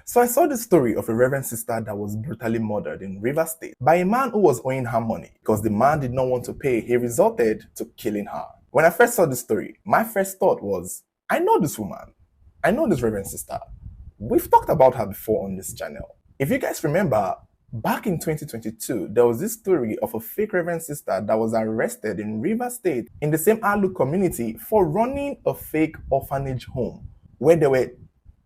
So I saw the story of a Reverend sister that was brutally murdered in Rivers State by a man who was owing her money. Because the man did not want to pay, he resorted to killing her. When I first saw the story, my first thought was, I know this woman. I know this Reverend sister. We've talked about her before on this channel. If you guys remember, back in 2022, there was this story of a fake Reverend sister that was arrested in Rivers State in the same Alu community for running a fake orphanage home where there were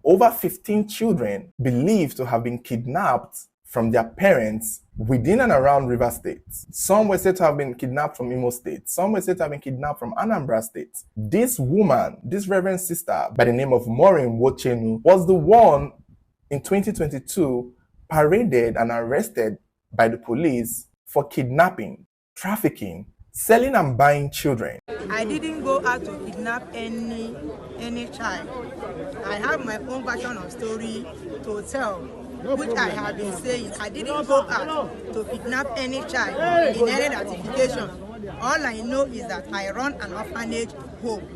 over 15 children believed to have been kidnapped from their parents within and around Rivers State. Some were said to have been kidnapped from Imo State. Some were said to have been kidnapped from Anambra State. This woman, this Reverend sister by the name of Maureen Wochenu, was the one in 2022 paraded and arrested by the police for kidnapping, trafficking, selling and buying children. I didn't go out to kidnap any child. I have my own version of story to tell, which I have been saying. I didn't go out to kidnap any child in any ratification. All I know is that I run an orphanage home.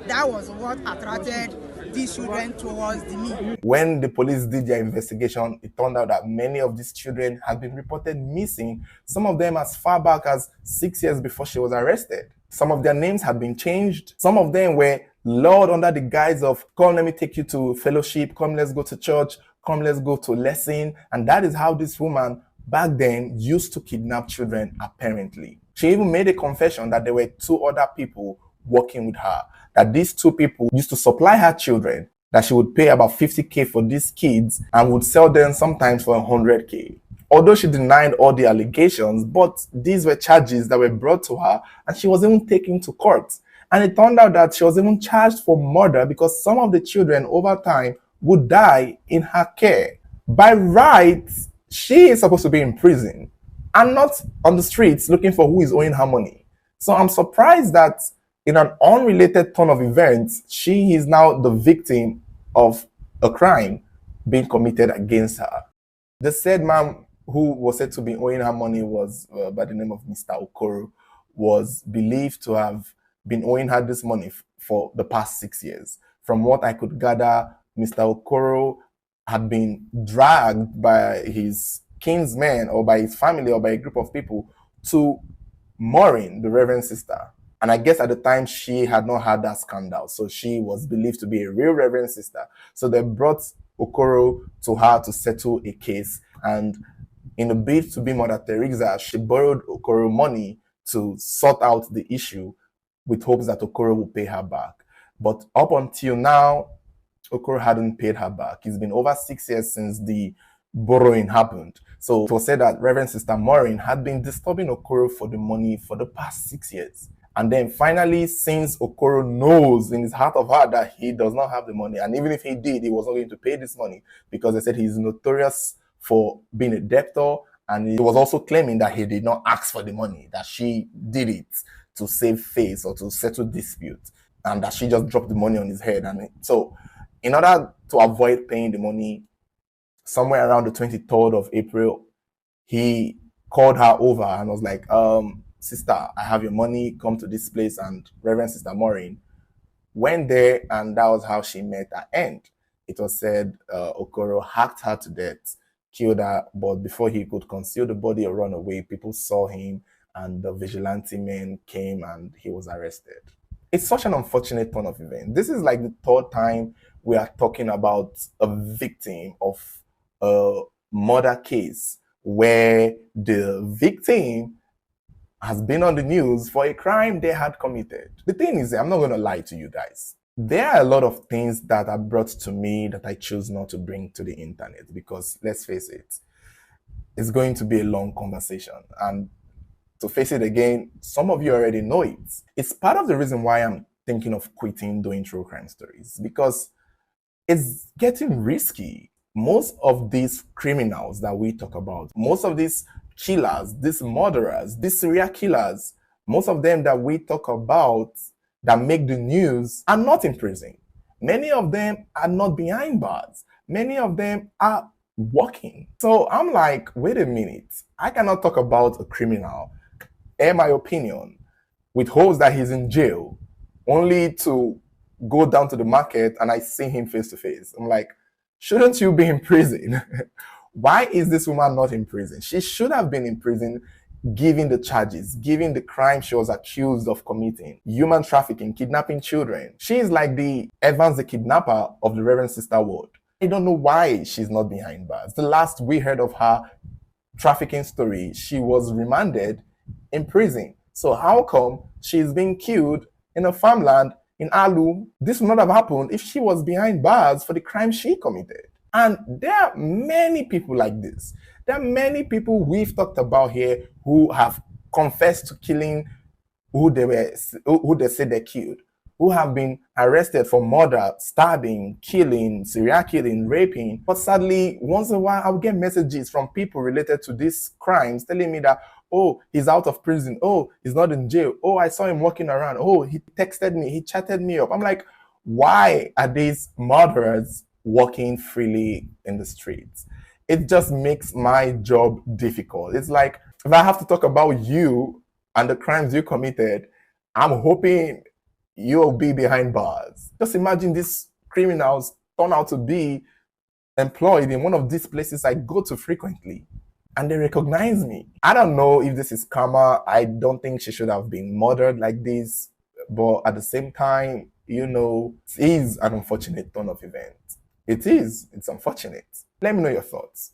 That was what attracted these children towards me. When the police did their investigation, it turned out that many of these children had been reported missing, some of them as far back as 6 years before she was arrested. Some of their names had been changed. Some of them were lured under the guise of, come, let me take you to fellowship, come, let's go to church, come, let's go to lesson. And that is how this woman back then used to kidnap children, apparently. She even made a confession that there were two other people working with her, that these two people used to supply her children, that she would pay about 50K for these kids and would sell them sometimes for 100K. Although she denied all the allegations, but these were charges that were brought to her and she was even taken to court. And it turned out that she was even charged for murder because some of the children over time would die in her care. By rights, she is supposed to be in prison and not on the streets looking for who is owing her money. So I'm surprised that in an unrelated turn of events, she is now the victim of a crime being committed against her. The said man who was said to be owing her money was by the name of Mr. Okoro, was believed to have been owing her this money for the past 6 years. From what I could gather, Mr. Okoro had been dragged by his kinsmen or by his family or by a group of people to Maureen, the Reverend sister. And I guess at the time she had not had that scandal. So she was believed to be a real Reverend sister. So they brought Okoro to her to settle a case. And in a bid to be Mother Teresa, she borrowed Okoro money to sort out the issue with hopes that Okoro will pay her back. But up until now, Okoro hadn't paid her back. It's been over 6 years since the borrowing happened. So it was said that Reverend Sister Maureen had been disturbing Okoro for the money for the past 6 years. And then finally, since Okoro knows in his heart of heart that he does not have the money, and even if he did, he was not going to pay this money because they said he's notorious for being a debtor, and he was also claiming that he did not ask for the money, that she did it to save face or to settle dispute, and that she just dropped the money on his head. And so in order to avoid paying the money, somewhere around the 23rd of April, he called her over and was like, sister, I have your money, come to this place. And Reverend Sister Maureen went there, and that was how she met her end. It was said Okoro hacked her to death, killed her, but before he could conceal the body or run away, people saw him and the vigilante men came and he was arrested. It's such an unfortunate turn of events. This is like the third time we are talking about a victim of a murder case where the victim has been on the news for a crime they had committed. The thing is, I'm not going to lie to you guys. There are a lot of things that are brought to me that I choose not to bring to the internet because, let's face it, it's going to be a long conversation. And to face it again, some of you already know it. It's part of the reason why I'm thinking of quitting doing true crime stories, because it's getting risky. Most of these criminals that we talk about, most of these killers, these murderers, these serial killers, most of them that we talk about that make the news are not in prison. Many of them are not behind bars. Many of them are working. So I'm like, wait a minute. I cannot talk about a criminal, air my opinion, with hopes that he's in jail, only to go down to the market and I see him face to face. I'm like, Shouldn't you be in prison? Why is this woman not in prison? She should have been in prison, given the charges, given the crime she was accused of committing: human trafficking, kidnapping children. She is like the Evans the kidnapper of the Reverend Sister world. I don't know why she's not behind bars. The last we heard of her trafficking story, she was remanded in prison. So how come she's being killed in a farmland in Alu? This would not have happened if she was behind bars for the crime she committed. And there are many people like this. There are many people we've talked about here who have confessed to killing who they say they killed, who have been arrested for murder, stabbing, killing, serial killing, raping. But sadly, once in a while, I'll get messages from people related to these crimes telling me that, oh, he's out of prison. Oh, he's not in jail. Oh, I saw him walking around. Oh, he texted me. He chatted me up. I'm like, why are these murderers walking freely in the streets? It just makes my job difficult. It's like, if I have to talk about you and the crimes you committed, I'm hoping you'll be behind bars. Just imagine these criminals turn out to be employed in one of these places I go to frequently, and they recognize me. I don't know if this is karma. I don't think she should have been murdered like this, but at the same time, it is an unfortunate turn of events. It is. It's unfortunate. Let me know your thoughts.